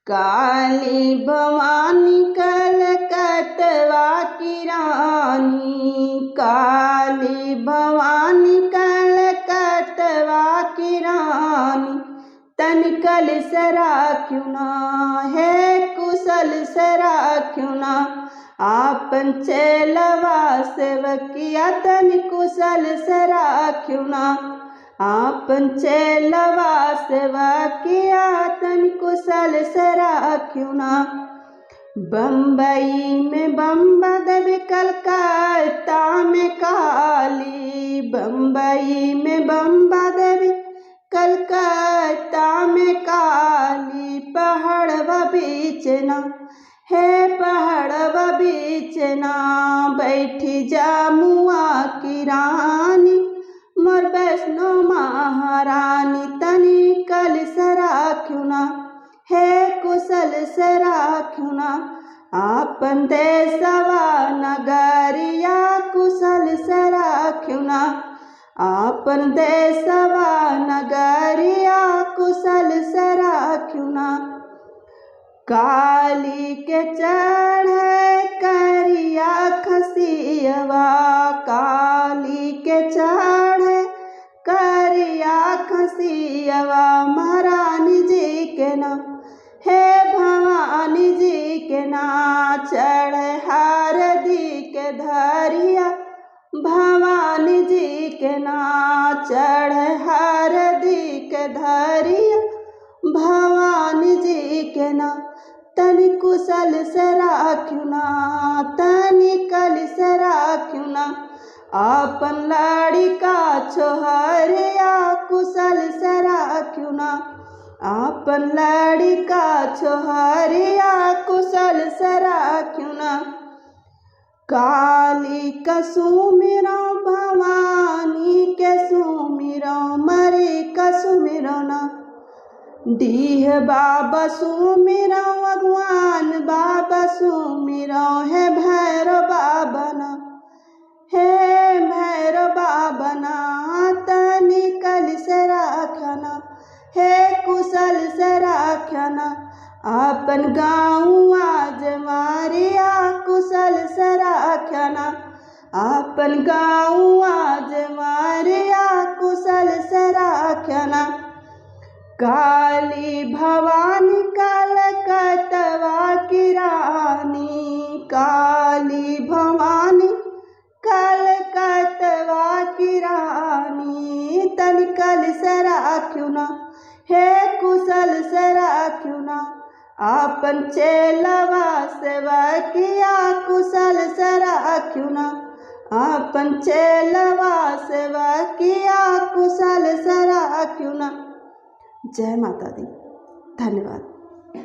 काली भवानी कलकतवा की रानी, काली भवानी कलकतवा की रानी, तन कल सरा क्यों ना है कुशल सरा क्यों ना, आपन चेलवा सेवकिया तन कुशल सरा क्यों ना, आपन चेलवा सेवकिया तन कुशल सरा क्यों ना। बम्बई में बम्बा देवी कलकत्ता में काली, बम्बई में बम्बा देवी कलकत्ता में काली, पहाड़वा बीच ना है पहाड़वा बीच ना, बैठी जमुआ की रानी मोर वैष्णो महारानी, तनी कल सरा क्यों ना है कुशल सरा क्यों ना, आपन देशवा नगरिया कुशल सरा क्यों ना, आपन देशवा नगरिया कुशल सरा क्यों ना। काली के चढ़े करिया खसियवा, काली के चढ़े करिया खसियवा, महारानी जी के ना हे भवानी जी के ना, चढ़े हरदी के धरिया भवानी जी के ना, चढ़े हरदी के धरिया भवानी जी के ना, तनि कुशल सरा क्यों ना, तनि कल सरा क्यों ना, आपन लड़िका छोहरिया कुशल सरा क्यों ना, आपन लड़िका छोहरिया कुशल सरा क्यों ना। काली का सुमिरो भवानी के सुमिरो मरी का सुमिरो ना, डीह बाबा सुमिरो भगवान बाबा सुमिरो है भैरव बाबा ना, हे भैरव बाबा ना, तनि कल सरा खाना हे कुशल सरा खाना, आपन गाँव आज मारिया कुशल सरा खाना, आपन गाँव आज मारिया कुशल सरा खाना। काली भवानी कलकतवा की रानी, काली भवानी कलकतवा की रानी, तन कल सरा क्यों ना हे कुशल सरा क्यों ना, आपन चेलवा सेवकिया कुशल सरा क्यों ना, आपन चेलवा सेवकिया कुशल सरा क्यों ना। जय माता दी। धन्यवाद।